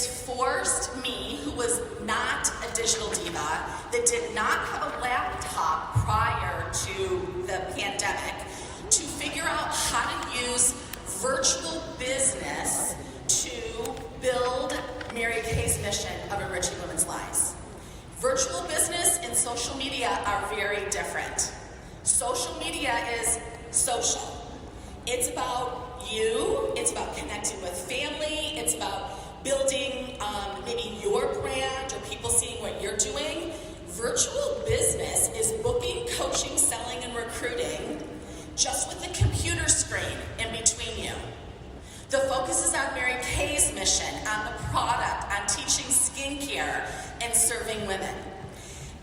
It's forced me, who was not a digital diva, that did not have a laptop prior to the pandemic, to figure out how to use virtual business to build Mary Kay's mission of enriching women's lives. Virtual business and social media are very different. Social media is social. It's about you, it's about connecting with family, it's about building maybe your brand or people seeing what you're doing. Virtual business is booking, coaching, selling, and recruiting just with the computer screen in between you. The focus is on Mary Kay's mission, on the product, on teaching skincare and serving women.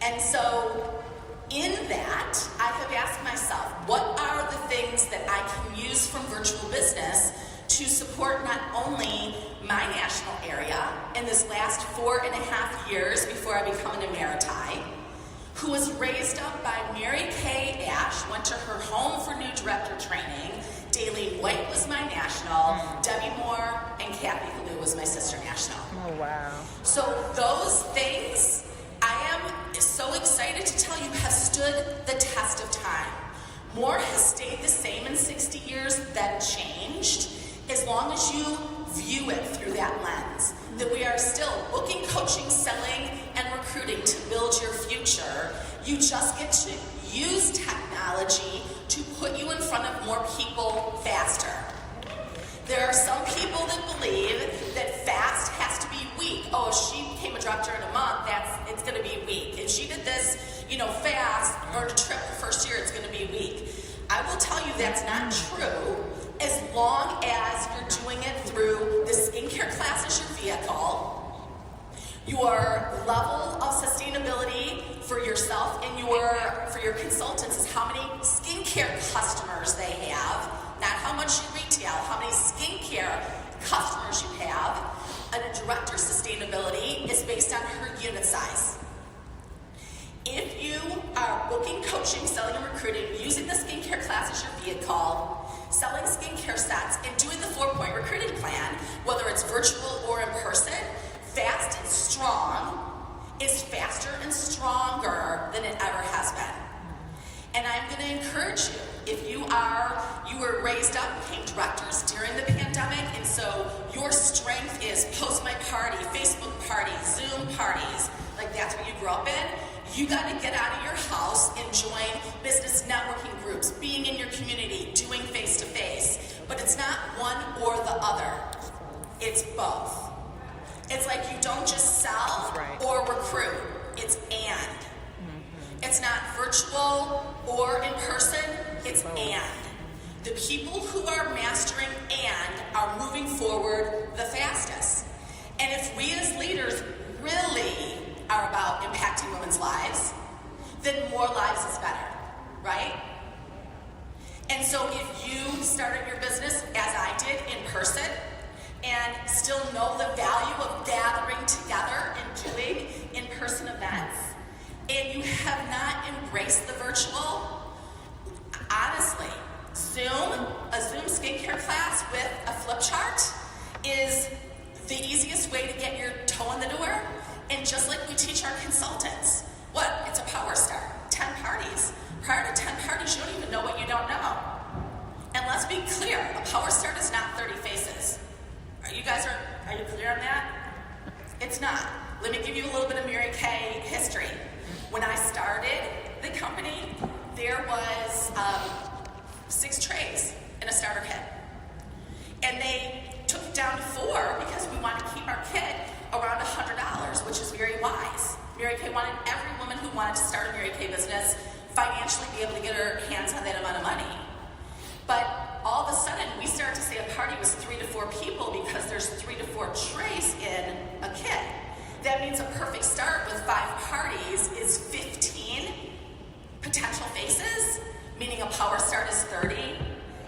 And so in that, I have asked myself, what are the things that I can use from virtual business to support not only my national area in this last 4.5 years before I become an emeriti, who was raised up by Mary Kay Ash, went to her home for new director training. Daleen White was my national, Debbie Moore and Kathy Halou was my sister national. Oh, wow. So those things, I am so excited to tell you, have stood the test of time. More has stayed the same in 60 years than changed, as long as you view it through that lens. That we are still booking, coaching, selling, and recruiting to build your future. You just get to use technology to put you in front of more people faster. There are some people that believe that fast has to be weak. Oh, if she became a director in a month, it's going to be weak. If she did this, fast, or a trip the first year, it's going to be weak. I will tell you that's not true, as long as you're doing it through the skincare class as your vehicle, your level of sustainability for yourself and for your consultants is how many skincare customers they have, not how much you retail, how many skincare customers you have. And a director's sustainability is based on her unit size. If you are booking, coaching, selling, and recruiting, using the skincare class as your vehicle, selling skincare sets, and doing the 4-point recruiting plan, whether it's virtual or in person, fast and strong is faster and stronger than it ever has been. And I'm going to encourage you, if you were raised up, became directors during the pandemic, and so your strength is post my party, Facebook parties, Zoom parties, like that's what you grew up in, you got to get out of your house and join business networking groups, being in your community, doing face-to-face. But it's not one or the other. It's both. It's like you don't just sell or recruit. It's and. It's not virtual or in person. It's and. The people who are mastering and are moving forward the fastest. And if we as leaders really are about impacting women's lives, then more lives is better, right? And so if you started your business, as I did, in person, and still know the value of gathering together and doing in-person events, and you have not embraced the virtual, honestly, a Zoom skincare class with a flip chart is the easiest way to get your toe in the door. And just like we teach our consultants, it's a power start, 10 parties. Prior to 10 parties, you don't even know what you don't know. And let's be clear, a power start is not 30 faces. Are you clear on that? It's not. Let me give you a little bit of Mary Kay history. When I started the company, there was 6 trays in a starter kit. And they took it down to 4 because we wanted to keep our kit around $100, which is very wise. Mary Kay wanted every woman who wanted to start a Mary Kay business financially be able to get her hands on that amount of money. But all of a sudden, we started to say a party was 3 to 4 people because there's 3 to 4 trays in a kit. That means a perfect start with 5 parties is 15 potential faces, meaning a power start is 30.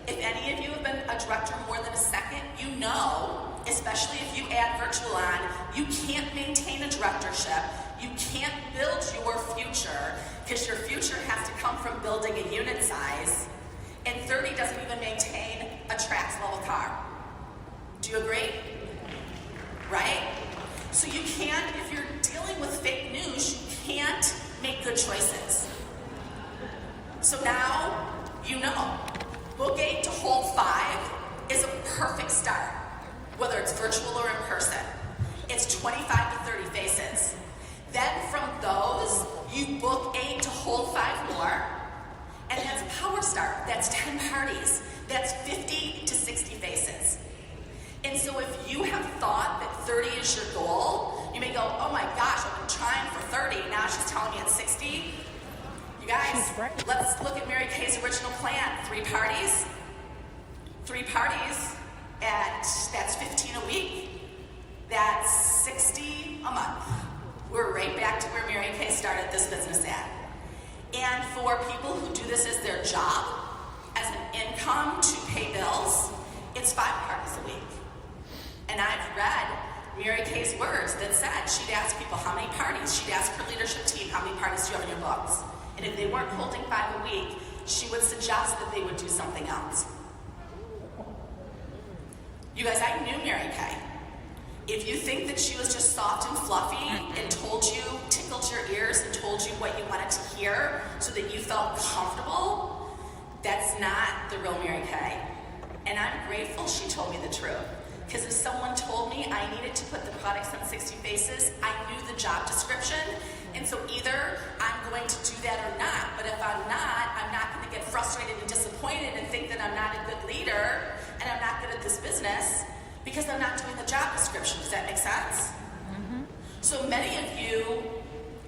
If any of you have been a director more than a second, you know, especially if you add virtual on, you can't maintain a directorship. You can't build your future because your future has to come from building a unit size. And 30 doesn't even maintain a Trax level car. Do you agree? Right? So you can't, if you're dealing with fake news, you can't make good choices. So now you know. Book 8 to hold 5 is a perfect start, whether it's virtual or in person. It's 25 to 30 faces. Then from those, you book 8 to hold 5 more, and that's a power start. That's 10 parties. That's 50 to 60 faces. And so if you have thought that 30 is your goal, you may go, oh my gosh, I've been trying for 30, now she's telling me it's 60. You guys, let's look at Mary Kay's original plan. 3 parties, and that's 15 a week. That's 60 a month. We're right back to where Mary Kay started this business at. And for people who do this as their job, as an income to pay bills, it's 5 parties a week. And I've read Mary Kay's words that said she'd ask people how many parties. She'd ask her leadership team, how many parties do you have in your books? And if they weren't holding 5 a week, she would suggest that they would do something else. You guys, I knew Mary Kay. If you think that she was just soft and fluffy and told you, tickled your ears and told you what you wanted to hear so that you felt comfortable, that's not the real Mary Kay. And I'm grateful she told me the truth. Because if someone told me I needed to put the products on 60 faces, I knew the job description. And so either I'm going to do that or not. But if I'm not going to get frustrated and disappointed and think that I'm not a good leader and I'm not good at this business because I'm not doing the job description. Does that make sense? Mm-hmm. So many of you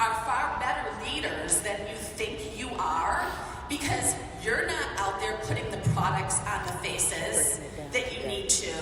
are far better leaders than you think you are because you're not out there putting the products on the faces that you need to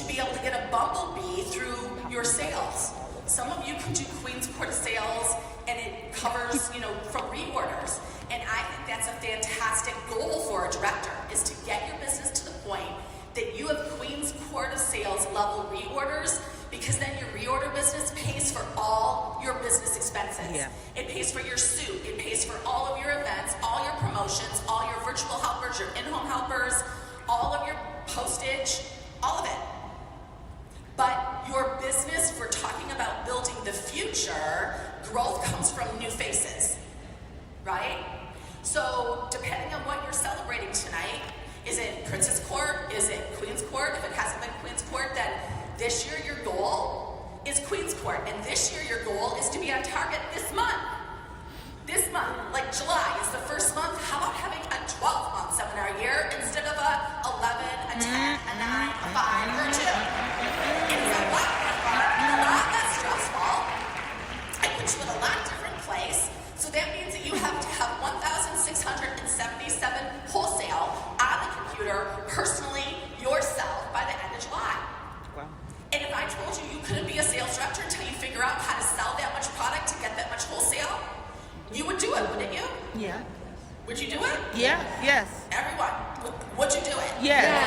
be able to get a bumblebee through your sales. Some of you can do Queen's Court sales and it covers, from reorders. And I think that's a fantastic goal for a director, is to get your business to the point that you have Queen's Court of sales level reorders, because then your reorder business pays for all your business expenses. Yeah. It pays for your suit, it pays for all of your events, all your promotions, all your virtual helpers, your in-home helpers, all of your postage, all of it. But your business, if we're talking about building the future, growth comes from new faces, right? So depending on what you're celebrating tonight, is it Princess Court? Is it Queen's Court? If it hasn't been Queen's Court, then this year your goal is Queen's Court. And this year your goal is to be on target this month. This month, like July is the first month. How about having a 12-month seminar year instead of a 11, a 10, a 9, a 5, or a 2? It is a lot more fun and a lot less stressful. I put you in a lot different place. So that means that you have to have 1,677 wholesale on the computer personally yourself by the end of July. Wow. And if I told you couldn't be a sales director until you figure out how to sell that much product to get that much wholesale, you would do it, wouldn't you? Yeah. Would you do it? Yeah. Yes. Everyone, would you do it? Yes.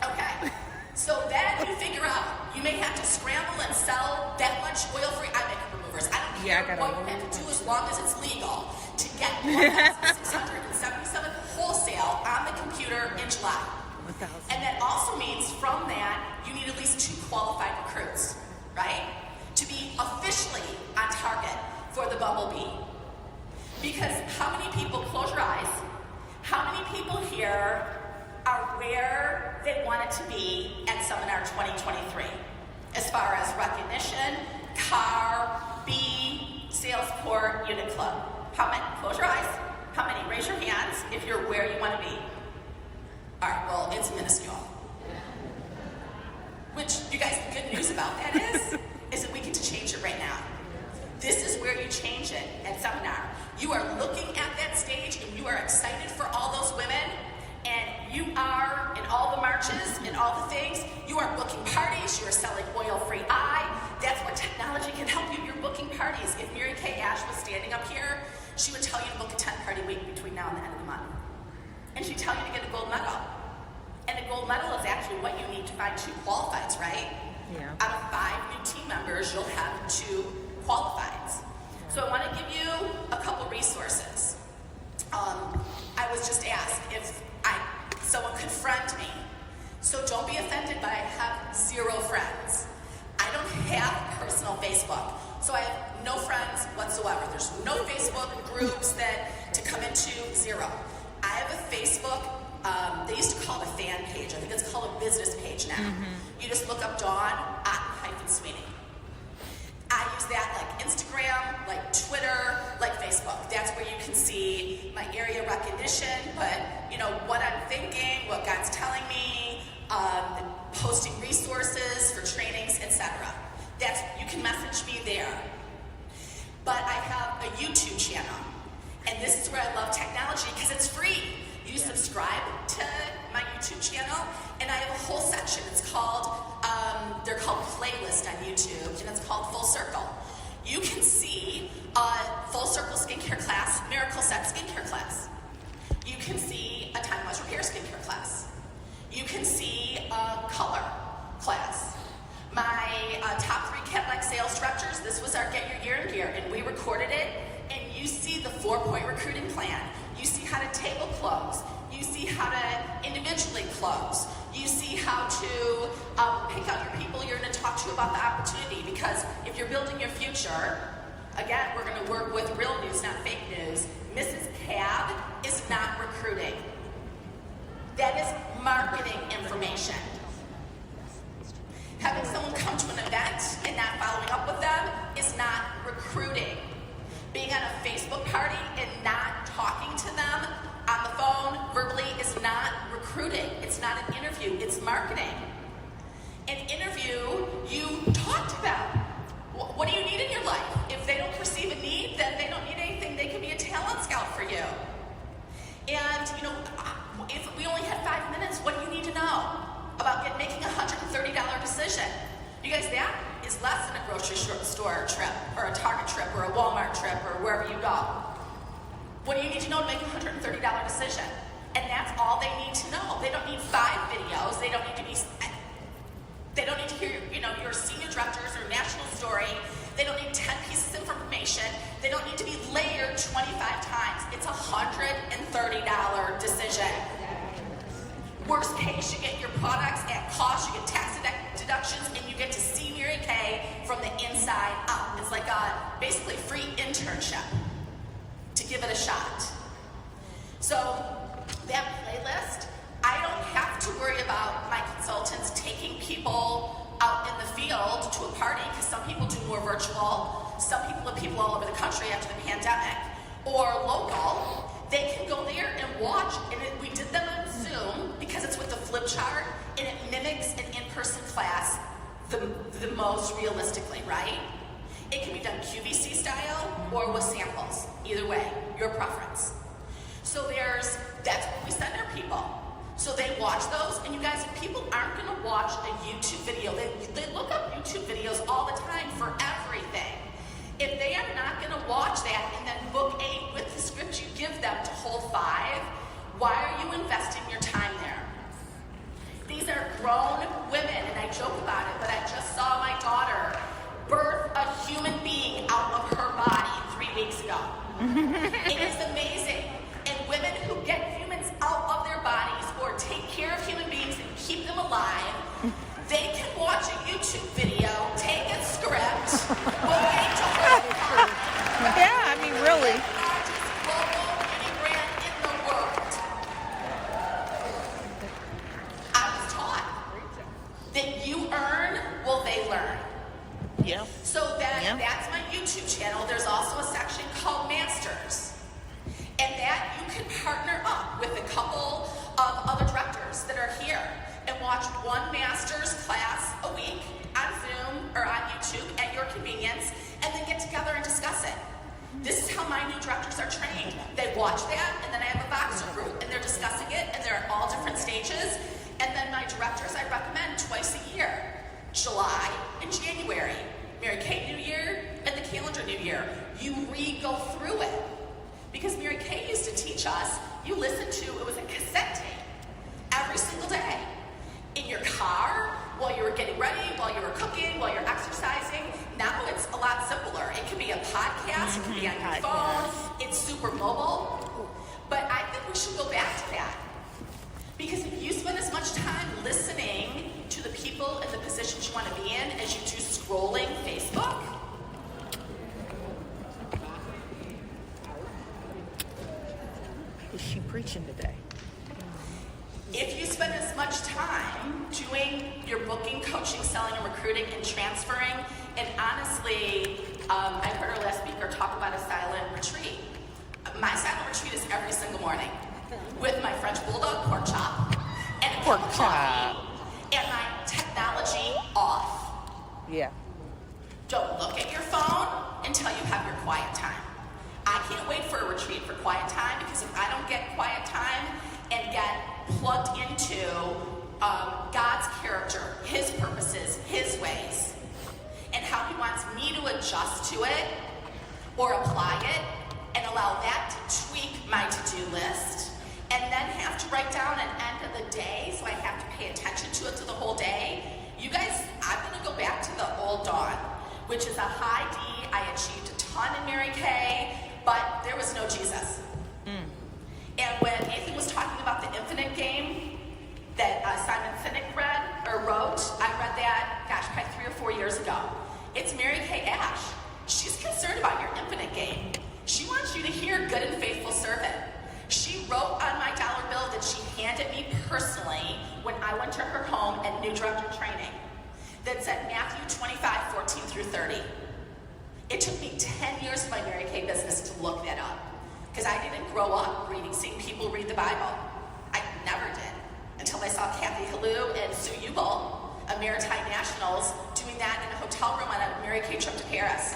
Okay. So then you figure out you may have to scramble and sell that much oil-free eye makeup removers. I don't care what you have to do as long as it's legal to get 1,677 wholesale on the computer in July. 1,000. And that also means from that you need at least 2 qualified recruits, right? To be officially on target for the Bumblebee. Because how many people, close your eyes, how many people here are where they wanted to be at Seminar 2023? As far as recognition, car, B, sales port, unit club. How many? Close your eyes. How many? Raise your hands if you're where you want to be. All right, well, it's minuscule. Which, you guys, the good news about that is that we get to change it right now. This is where you change it at Seminar. You are looking at that stage and you are excited for all those women, and you are in all the marches and all the things. You are booking parties, you are selling oil-free eye. That's where technology can help you. You're booking parties. If Mary Kay Ash was standing up here, she would tell you to book a 10-party week between now and the end of the month. And she'd tell you to get a gold medal. And a gold medal is actually what you need to find 2 qualifieds, right? Yeah. Out of 5 new team members, you'll have 2 qualifieds. So I want to give you a couple resources. I was just asked if someone could friend me. So don't be offended, but I have 0 friends. I don't have personal Facebook. So I have no friends whatsoever. There's no Facebook groups to come into, zero. I have a Facebook, they used to call it a fan page. I think it's called a business page now. You just look up Dawn, Otten Sweeney. I use that like Instagram, like Twitter, like Facebook. That's where you can see my area recognition, but what I'm thinking, what God's telling me, posting resources for trainings, etc. You can message me there. But I have a YouTube channel, and this is where I love technology because it's free. You subscribe to my YouTube channel, and I have a whole section. It's called, they're called playlist on YouTube, and it's called Full Circle. You can see Full Circle skincare class, Miracle Set skincare class. You can see a time-wise repair skincare class. You can see a color class. My top 3 Cadillac sales directors, this was our Get Your Year in Gear, and we recorded it, and you see the 4-point recruiting plan. You see how to table close. You see how to individually close. You see how to pick out your people you're going to talk to about the opportunity, because if you're building your future, again, we're going to work with real news, not fake news. Mrs. Cab is not recruiting. That is marketing information. Having someone come to an event and not following up with them is not recruiting. Being at a Facebook party and not talking to them on the phone verbally is not recruiting. It's not an interview, it's marketing. An interview, you talk to them. What do you need in your life? If they don't perceive a need, then they don't need anything. They can be a talent scout for you. And, if we only had 5 minutes, what do you need to know about making a $130 decision? You guys, that is less than a grocery store trip, or a Target trip, or a Walmart trip, or wherever you go. What do you need to know to make a $130 decision? And that's all they need to know. They don't need 5 videos. They don't need to hear, your senior directors or national story. They don't need 10 pieces of information. They don't need to be layered 25 times. It's a $130 decision. Worst case, you get your products at cost, you get tax deductions, and you get to see Mary Kay from the inside out. It's like a basically free internship to give it a shot. So that playlist, I don't have to worry about my consultants taking people out in the field to a party, because some people do more virtual, some people have people all over the country after the pandemic, or local. They can go there and watch, and we did them on Zoom because it's with the flip chart, and it mimics an in-person class the most realistically, right? It can be done QVC style or with samples. Either way, your preference. So that's what we send our people. So they watch those, and you guys, people aren't going to watch a YouTube video. They look up YouTube videos all the time for everything. If they are not going to watch that and then book 8 with the script you give them to hold 5, why are you investing your time there? These are grown women, and I joke about it, but I just saw my daughter birth a human being out of her body 3 weeks ago. It is amazing. And women who get humans out of their bodies or take care of human beings and keep them alive, they can watch a YouTube video, take a script, yeah, I mean, really. largest global beauty brand in the world. I was taught that you earn, well, they learn. Yeah. So that's my YouTube channel. There's also a section called Masters. And that you can partner up with a couple of other directors that are here and watch one master's class a week on Zoom or on YouTube at your convenience, and then get together and discuss it. This is how my new directors are trained. They watch that, and then I have a Voxer group, and they're discussing it, and they're at all different stages. And then my directors I recommend twice a year, July and January, Mary Kay New Year and the calendar New Year. You re-go through it. Because Mary Kay used to teach us, you listened to, it was a cassette tape every single day. In your car, while you were getting ready, while you were cooking, while you're exercising. Now it's a lot simpler. It can be a podcast, it can be on your phone, it's super mobile. But I think we should go back to that. Because if you spend as much time listening to the people in the positions you want to be in as you do scrolling time doing your booking, coaching, selling, and recruiting and transferring. And honestly, I heard our last speaker talk about a silent retreat. My silent retreat is every single morning with my French Bulldog pork chop and a cup of coffee and my technology off. Yeah. Don't look at your phone until you have your quiet time. I can't wait for a retreat for quiet time, because if I don't get quiet time and get plugged into God's character, His purposes, His ways, and how He wants me to adjust to it or apply it and allow that to tweak my to-do list, and then have to write down an end of the day, so I have to pay attention to it through the whole day. You guys, I'm going to go back to the old Dawn, which is a high D. I achieved a ton in Mary Kay, but there was no Jesus. And when Nathan was talking about the infinite game that Simon Sinek wrote, I read that, probably 3 or 4 years ago. It's Mary Kay Ash. She's concerned about your infinite game. She wants you to hear good and faithful servant. She wrote on my dollar bill that she handed me personally when I went to her home at New Director Training, that said Matthew 25:14-30. It took me 10 years of my Mary Kay business to look that up, because I didn't grow up seeing people read the Bible. I never did, until I saw Kathy Halou and Sue Ubel of Maritime Nationals doing that in a hotel room on a Mary Kay trip to Paris.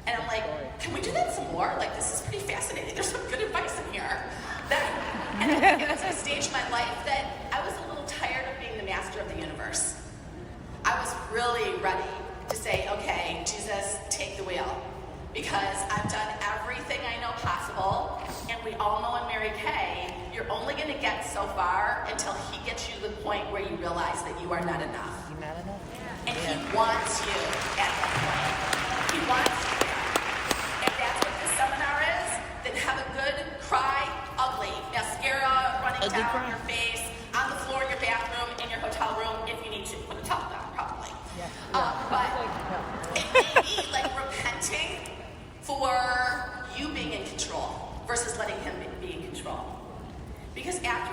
And I'm like, can we do that some more? Like, this is pretty fascinating. There's some good advice in here. And then it was a stage in my life that I was a little tired of being the master of the universe. I was really ready to say, okay, Jesus, take the wheel. Because I've done everything I know possible, and we all know in Mary Kay, you're only going to get so far until He gets you to the point where you realize that you are not enough. You're not enough. And He wants you at that point. He wants you there. If that's what this seminar is, then have a good cry, ugly, mascara running down your face, on the floor in your bathroom, in your hotel room, if you need to. Put a towel down, probably. But it may be like repenting for you being in control versus letting Him be in control. Because after,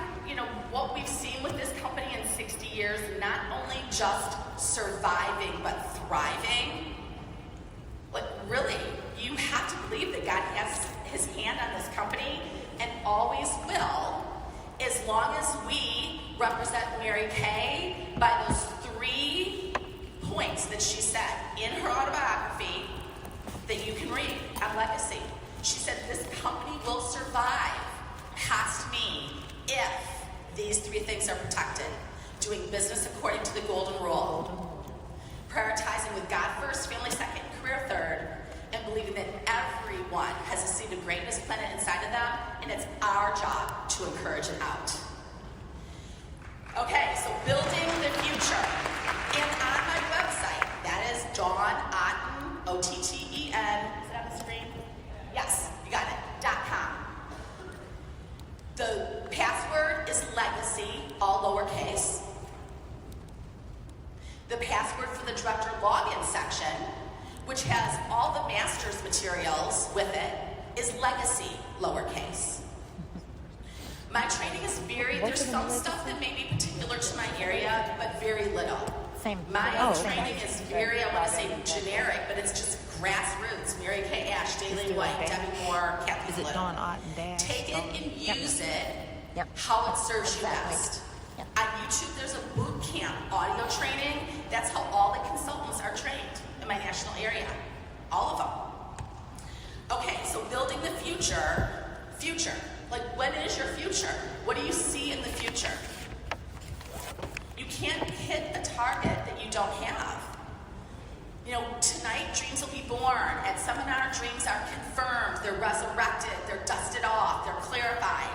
what we've seen with this company in 60 years, not only just surviving, but thriving, like really, you have to believe that God has His hand on this company and always will, as long as we represent Mary Kay by those 3 points that she said in her autobiography that you can read on Legacy. She said, this company will survive past me if these 3 things are protected. Doing business according to the golden rule. Prioritizing with God first, family second, career third, and believing that everyone has a seed of greatness planted inside of them, and it's our job to encourage it out. Okay, so building the future. And on my website, that is Dawn Otten, O-T-T-E-N. Is it on the screen? Yes, you got it, .com. The password is legacy, all lowercase. The password for the director login section, which has all the master's materials with it, is legacy, lowercase. My training is varied. There's some stuff that may be particular to my area, but very little. My training is very, I want to say generic, but it's just grassroots. Mary Kay Ash, Daily White, Debbie Moore, Kathy Halou. Is it Dawn Otten Dash? Take it and use it how it serves you best. On YouTube, there's a boot camp audio training. That's how all the consultants are trained in my national area. All of them. Okay, so building the future. Like, when is your future? What do you see in the future? You can't hit a target that you don't have. Tonight, dreams will be born. At seminar, dreams are confirmed. They're resurrected. They're dusted off. They're clarified.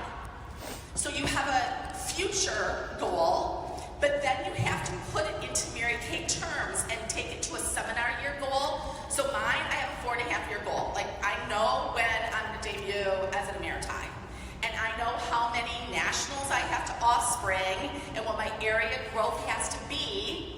So you have a future goal, but then you have to put it into Mary Kay terms and take it to a seminar year goal. So mine, I have a 4.5-year goal. Like, I know when I'm going to debut as an Maritime. And I know how many nationals I have to offspring and what my area growth has to be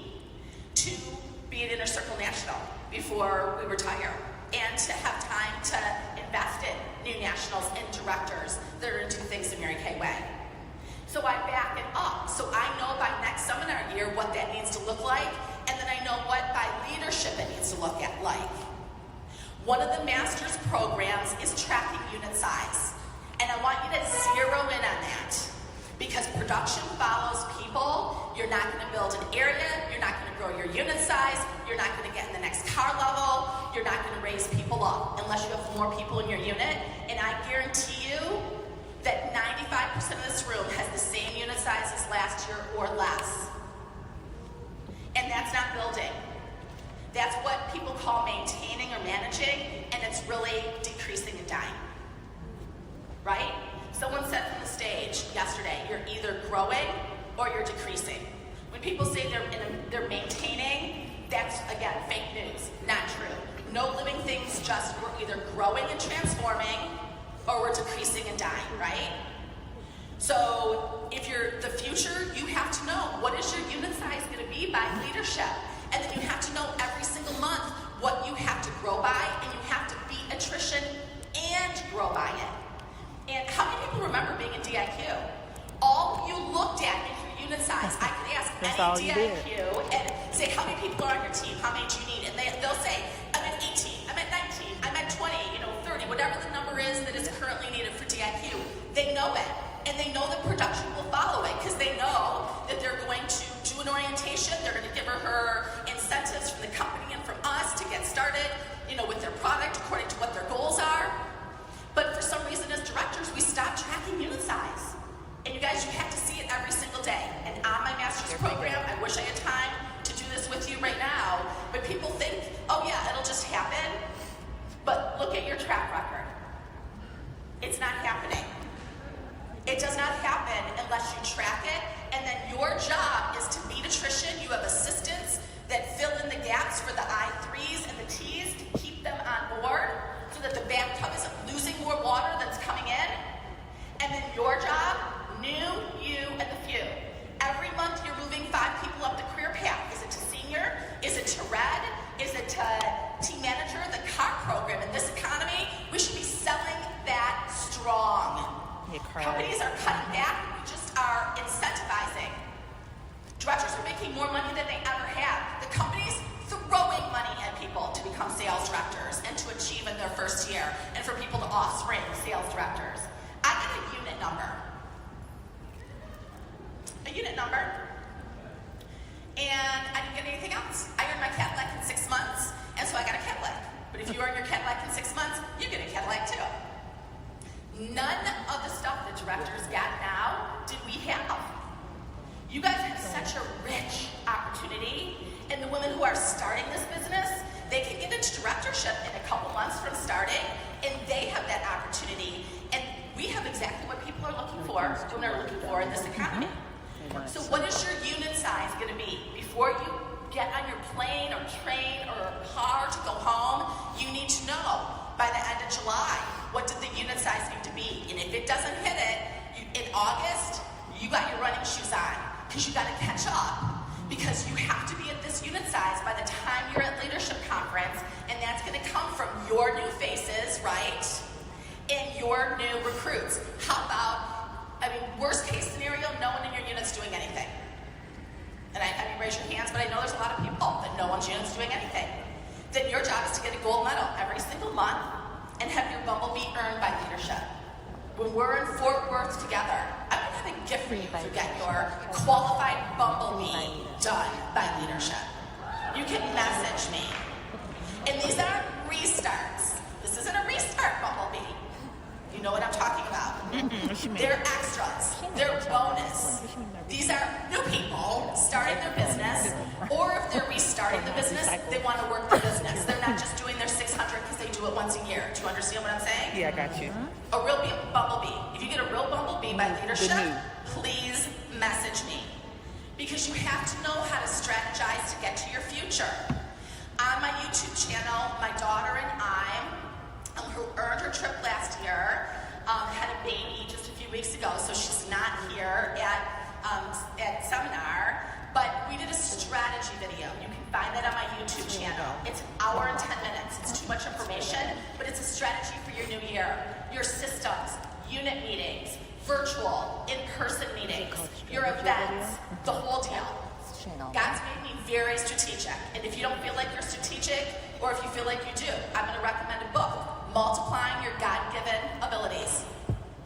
an Inner Circle National before we retire. And to have time to invest in new nationals and directors that are going to do things the Mary Kay way. So I back it up. So I know by next seminar year what that needs to look like, and then I know what by leadership it needs to look at like. One of the master's programs is tracking unit size. And I want you to zero in on that. Because production follows people. You're not going to build an area. You're not going to grow your unit size. You're not going to get in the next car level. You're not going to raise people up unless you have more people in your unit. And I guarantee you that 95% of this room has the same unit size as last year or less. And that's not building. That's what people call maintaining or managing, and it's really decreasing and dying. Right? Someone said from the stage yesterday, you're either growing or you're decreasing. When people say they're maintaining, that's, again, fake news, not true. No living things, just we're either growing and transforming or we're decreasing and dying, right? So if you're the future, you have to know what is your unit size going to be by leadership. And then you have to know every single month what you have to grow by, and you have to beat attrition and grow by it. And how many people remember being in DIQ? All you looked at is your unit size. I could ask any DIQ and say, how many people are on your team? How many do you need? And they'll say, I'm at 18, I'm at 19, I'm at 20, 30, whatever the number is that is currently needed for DIQ. They know it. And they know that production will follow it because they know that they're going to do an orientation. They're going to give her incentives from the company and from us to get started, with their product according to what their goals are. But for some reason as directors, we stopped tracking unit size. And you guys, you have to see it every single day. And on my master's program, I wish I had time to do this with you right now, but people think, oh yeah, it'll just happen. But look at your track record. It's not happening. It does not happen unless you track it, and then your job is to beat attrition. You have assistants that fill in the gaps for the I3s and the Ts to keep them on board so that the bathtub isn't losing more water that's coming in. And then your job, new, you, and the few. Every month you're moving 5 people up the career path. Is it to senior? Is it to red? Is it to team manager? The CAR program in this economy, we should be selling that strong. Companies are cutting back, we just are incentivizing. Directors are making more money than they ever have. The company's throwing money at people to become sales directors and to achieve in their first year, and for people to offspring sales directors. I got a unit number. A unit number. And I didn't get anything else. I earned my Cadillac in 6 months, and so I got a Cadillac. But if you earn your Cadillac in 6 months, you get a Cadillac too. None of the stuff that directors got now did we have. You guys have such a rich opportunity, and the women who are starting this business, they can get into directorship in a couple months from starting, and they have that opportunity. And we have exactly what people are looking for, women are looking for in this economy. So what is your unit size going to be? Before you get on your plane or train or car to go home, you need to know by the end of July, what did the unit size need to be? And if it doesn't hit it, in August, you got your running shoes on because you got to catch up. Because you have to be at this unit size by the time you're at leadership conference, and that's going to come from your new faces, right? And your new recruits. How about, worst case scenario, no one in your unit's doing anything. And I have you raise your hands, but I know there's a lot of people that no one's unit's doing anything. Then your job is to get a gold medal every single month and have your bumblebee earned by leadership. When we're in Fort Worth together, I'm going to have a gift for you to get your qualified bumblebee done by leadership. You can message me. And these aren't restarts. This isn't a restart bumblebee. You know what I'm talking about. They're extras. They're bonus. These are new people starting their business, or if they're restarting the business, they want to work the business. They're not just doing their 600 because they do it once a year. Do you understand what I'm saying? Yeah, I got you. A real bumblebee. If you get a real bumblebee by leadership, please message me. Because you have to know how to strategize to get to your future. On my YouTube channel, my daughter and I, who earned her trip last year, had a baby just a few weeks ago, so she's not here at seminar, but we did a strategy video. You can find that on my YouTube channel. It's an hour and 10 minutes. It's too much information, but it's a strategy for your new year. Your systems, unit meetings, virtual, in-person meetings, your events, the whole deal. God's made me very strategic. And if you don't feel like you're strategic, or if you feel like you do, I'm going to recommend a book, Multiplying Your God-Given Abilities.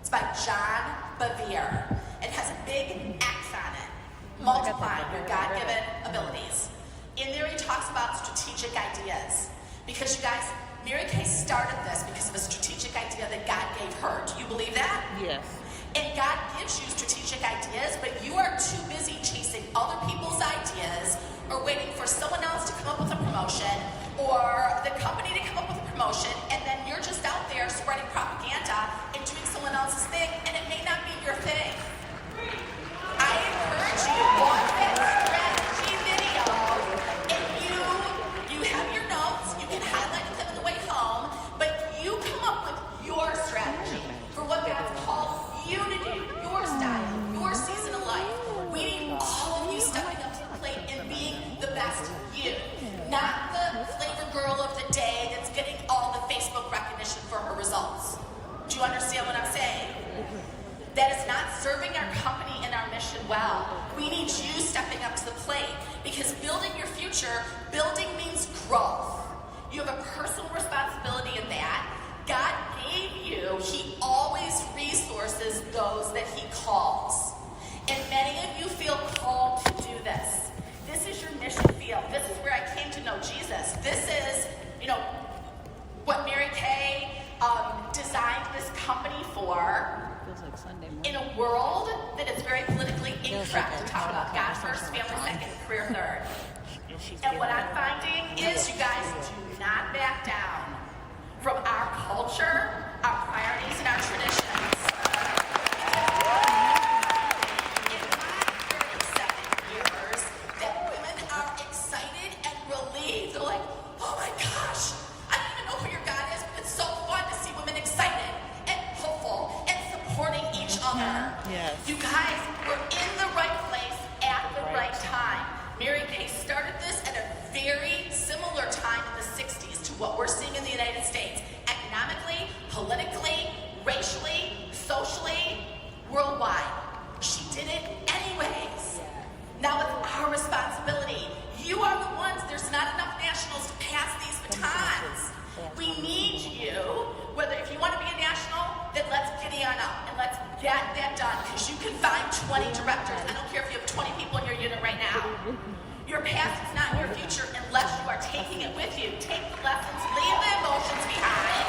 It's by John Bevere. It has a big X on it. Multiplying Your God-Given Abilities. In there he talks about strategic ideas. Because you guys, Mary Kay started this because of a strategic idea that God gave her. Do you believe that? Yes. And God gives you strategic ideas, but you are too busy chasing other people's ideas or waiting for someone else to come up with a promotion or the company to come up with a promotion, and then you're just out there spreading propaganda and doing someone else's thing, and it may not be your thing. I encourage you, watch that strategy video, and you have your notes, you can highlight them on the way home, but you come up with your strategy for what God's called you to do, your style, your season of life. We need all of you stepping up to the plate and being the best you, not the flavor girl of the day that's getting all the Facebook recognition for her results. Do you understand what I'm saying? That is not serving our company and our mission well. We need you stepping up to the plate, because building your future, building means growth. You have a personal responsibility in that. God gave you, he always resources those that he calls. And many of you feel called to do this. This is your mission field. This is where I came to know Jesus. This is, what Mary Kay designed this company for. In a world that is very politically incorrect to talk about God first, family second, career third. And what I'm finding is you guys do not back down from our culture, our priorities, and our traditions. In my 37 years, that women are excited and relieved. They're like, oh my gosh, I don't even know who your God is, but it's so fun to see women excited and hopeful and supporting each other. Yes. You guys were in the right place at the right time. Mary Kay started this at a very similar time in the 60s to what we're seeing in the United States. Economically, politically, racially, socially, worldwide. She did it anyways. Now it's our responsibility. You are the ones, there's not enough nationals to pass these batons. We need you, whether if you want to be a national, then let's giddy on up and let's get that done, because you can find 20 directors. I don't care if you have 20 people in your unit right now. Your past is not your future unless you are taking it with you. Take the lessons, leave the emotions behind.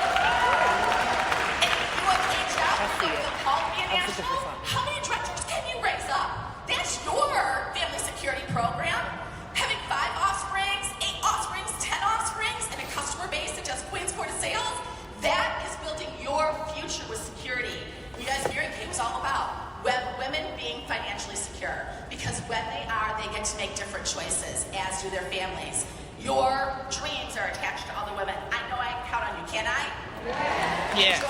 And if you have aged out and feel called to be a national, how many directors can you raise up? That's your family security program. Having 5 offsprings, 8 offsprings, 10 offsprings, and a customer base that does Queen's Court of Sales, that is building your future with security. You guys, Mary Kay was all about women being financially secure, because when they are, they get to make different choices, as do their families. Your dreams are attached to other women. I know I can count on you, can I? Yes. So